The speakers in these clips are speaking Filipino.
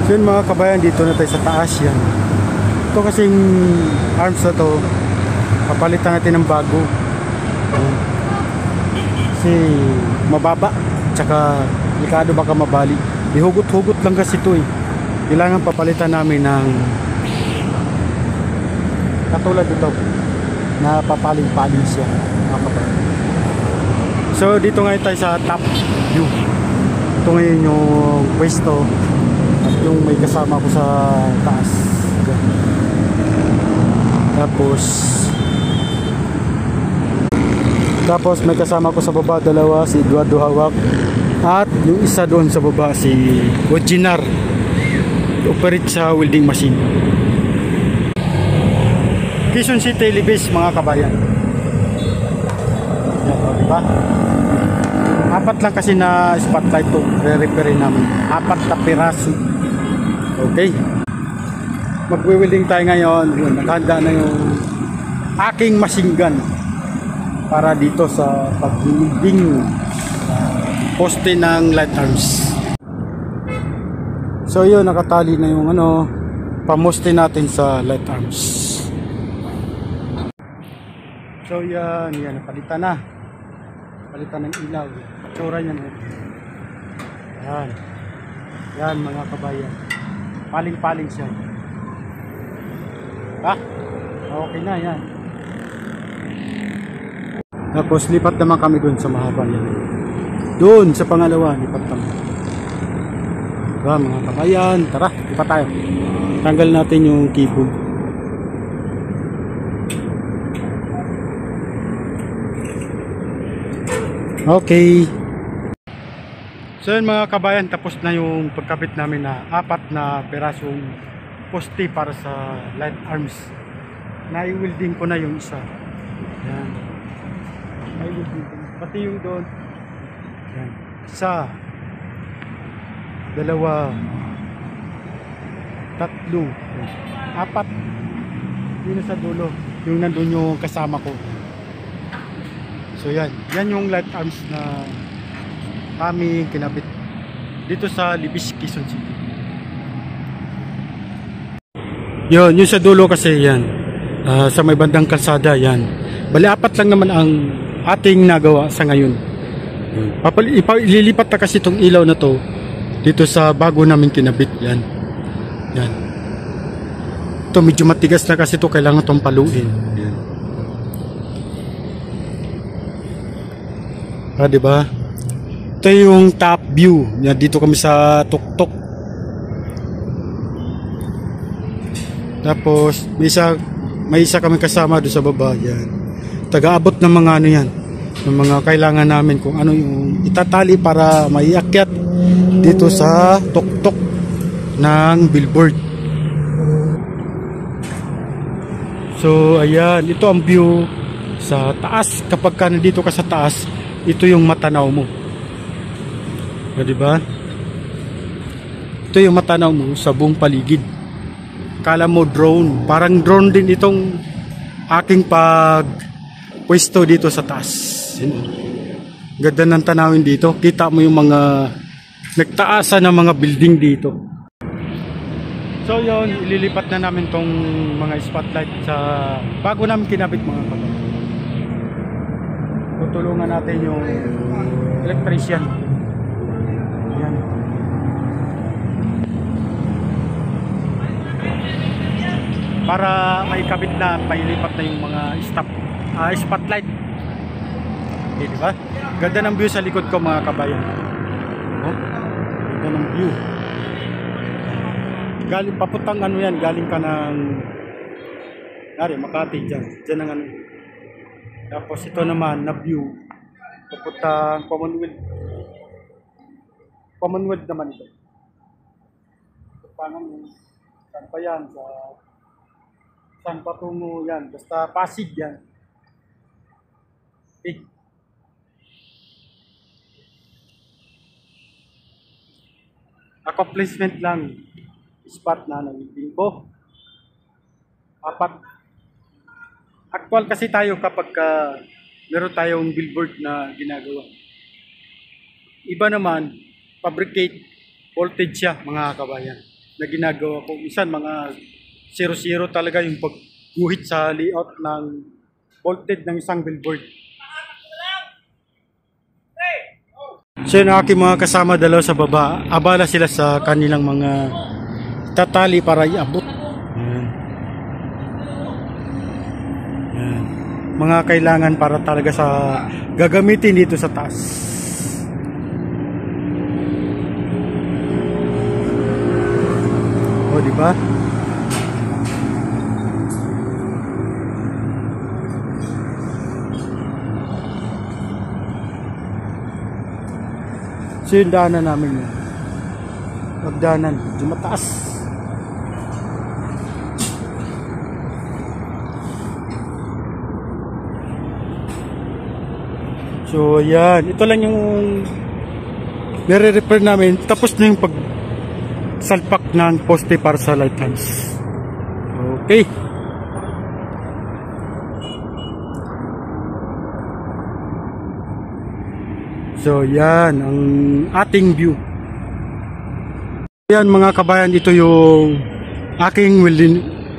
So yun mga kabayan, dito na tayo sa taas yan. Ito kasing arms na to, papalitan natin ng bago. Kasi mababa, tsaka delikado baka mabali. Ihugot-hugot lang kasi ito eh. Kailangan papalitan namin ng katulad ito na papaling-paling siya mga kabayan. So dito ngayon tayo sa top view. Ito ngayon yung pwesto at yung may kasama ko sa taas. Tapos may kasama ko sa baba dalawa, si Eduardo Hawak at yung isa doon sa baba si Ojinar, operate sa welding machine. Quezon City, Libis mga kabayan. Yan, diba? Apat lang kasi na spotlight to re-repair namin. Apat na piraso. Okay. Magwi-welding tayo ngayon. Yun, nakahanda na yung aking machine gun para dito sa pag-welding poste ng light arms. So yun, nakatali na yung pamoste natin sa light arms. So yan, napalitan na. Palitan ng ilaw. Patsura niyan. Yan. Yan mga kabayan. Paling-paling siya. Okay na yan. Tapos lipat naman kami dun sa mahaba yan. Dun sa pangalawa, lipat kami. Mga kabayan, tara, lipat tayo. Tanggal natin yung keyboard. Okay. So yun mga kabayan, tapos na yung pagkabit namin na apat na perasong poste para sa light arms. Nai-welding ko na yung isa. Yan. Nai-welding ko na. Pati yung doon. Yan. Isa. Dalawa. Tatlo. Apat. Yun sa dulo. Yung nandun yung kasama ko. So yan, yan yung light arms na kami kinabit dito sa Libis, Quezon City. Yun, yung sa dulo kasi yan, sa may bandang kalsada yan. Bali apat lang naman ang ating nagawa sa ngayon. Ililipat na kasi itong ilaw na to dito sa bago namin kinabit yan. Yan. Ito medyo matigas na kasi ito, kailangan itong paluin. Yan. Diba? Ito yung top view. Yan, dito kami sa tuktok. Tapos may isa kami kasama doon sa baba. Yan. Taga-abot ng mga yan, ng mga kailangan namin kung ano yung itatali para maiakyat dito sa tuktok ng billboard. So ayan, ito ang view sa taas. Kapag ka nandito ka sa taas, ito yung matanaw mo. Diba? Ito yung matanaw mo sa buong paligid. Kala mo drone. Parang drone din itong aking pwesto dito sa taas. Ganda ng tanawin dito. Kita mo yung mga nagtaasan ng mga building dito. So yun, ililipat na namin tong mga spotlight sa bago namin kinabit mga kapatid. Tutulungan natin yung electrician. Yan. Para maikabit na, mailipat na yung mga spotlight. Okay, diba? Ganda ng view sa likod ko mga kabayan. Oh, ganda ng view. Galing paputang yan, galing ka ng Makati dyan. Dyan ang Tapos ito naman na view papuntang Commonwealth. Commonwealth naman ito. Paano saan pa yan? Saan patungo yan? Basta Pasig yan. Okay. Accomplishment lang. Spot na nag-welding ko. Apat. Actual kasi tayo kapag meron tayong billboard na ginagawa. Iba naman, fabricate voltage siya mga kabayan. na ginagawa ko. Minsan mga 0-0 talaga yung pagguhit sa layout ng voltage ng isang billboard. So yun, aking mga kasama dalaw sa baba, abala sila sa kanilang mga tatali para iabot. Ayan. Ayan. Mga kailangan para talaga sa gagamitin dito sa taas. O, diba? So yung daanan namin yun. Pagdaanan, yung mataas. So yan, ito lang yung nire-repair namin. Tapos na yung pagsalpak ng poste para sa light hands. Okay. So yan ang ating view. Yan mga kabayan, ito yung aking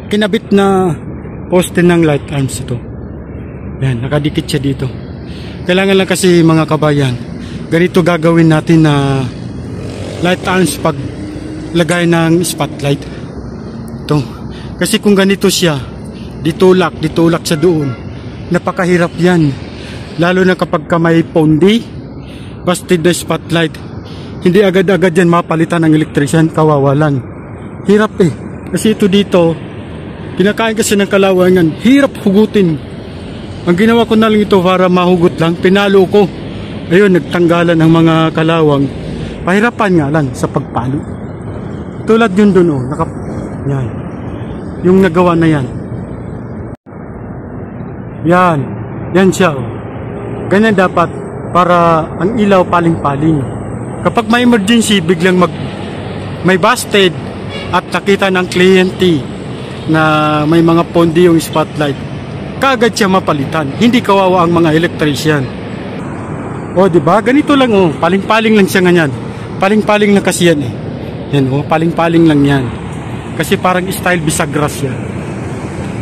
kinabit na poste ng light arms ito. Yan, nakadikit siya dito. Kailangan lang kasi mga kabayan, ganito gagawin natin na light arms pag lagay ng spotlight. Ito. Kasi kung ganito siya, ditulak siya doon. Napakahirap yan. Lalo na kapag may pondi, busted na spotlight, hindi agad-agad yan mapalitan ng electrician, kawawalan. Hirap eh. Kasi ito dito, kinakain kasi ng kalawangan, hirap hugutin. Ang ginawa ko na lang ito para mahugot lang, pinalo ko. Ayun, nagtanggalan ng mga kalawang. Pahirapan nga lang sa pagpalo. Tulad yun dun, oh, yan. Yung nagawa na yan. Yan siya, oh. Ganyan dapat para ang ilaw paling-paling. Kapag may emergency, biglang may busted at nakita ng kliyente na may mga pondi yung spotlight, kaagad siya mapalitan. Hindi kawawa ang mga electrician. O, diba? Ganito lang, oh. Paling-paling lang siya ganyan. Paling-paling lang kasi yan, eh. Yan, oh. Paling-paling lang yan. Kasi parang style bisagras yan.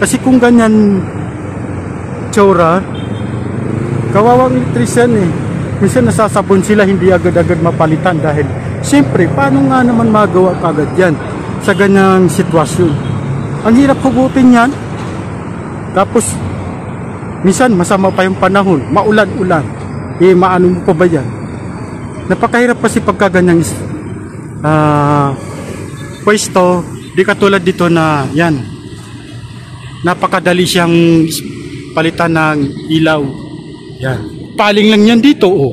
Kasi kung ganyan tsura, kawawang electrician, eh. Minsan nasasabon sila, hindi agad-agad mapalitan dahil siyempre, paano nga naman magawa kagad yan sa ganyang sitwasyon? Ang hirap hugutin yan. Tapos minsan masama pa yung panahon, maulan-ulan, maano mo pa ba yan? Napakahirap kasi pagkaganyang pwesto. Di katulad dito na yan, napakadali siyang palitan ng ilaw. Yan, paling lang yan dito, oh.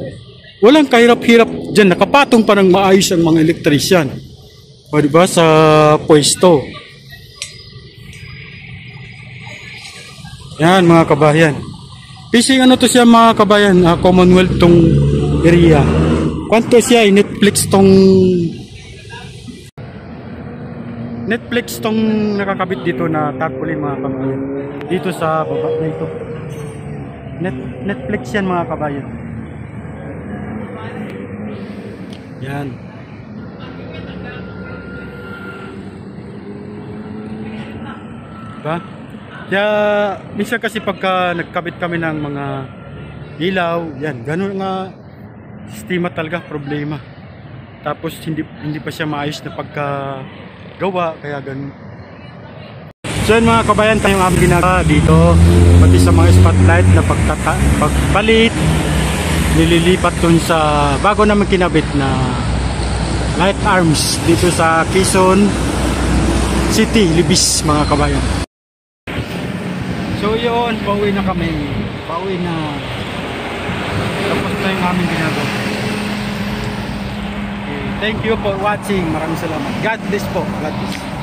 Walang kahirap-hirap dyan, nakapatong pa ng maayos ang mga electrician, o diba, sa pwesto. Yan mga kabayan, pising ano to siya mga kabayan, Commonwealth tong area. Kwanto siya, Netflix tong nakakabit dito na tarpaulin mga kabayan. Dito sa baba na ito. Netflix yan mga kabayan. Yan. Diba? Kaya minsan kasi pagka nagkabit kami ng mga ilaw, yan, ganun nga sistema talaga, problema. Tapos hindi pa siya maayos na pagkagawa, kaya ganun. So yun mga kabayan, tayong aming ginagawa dito, pati sa mga spotlight na pagpalit, nililipat dun sa bago naman kinabit na light arms dito sa Quezon City, Libis mga kabayan. So yun, pauwi na kami. Pauwi na. Tapos na yung aming ginagawa. Okay, thank you for watching. Maraming salamat. God bless po. God bless.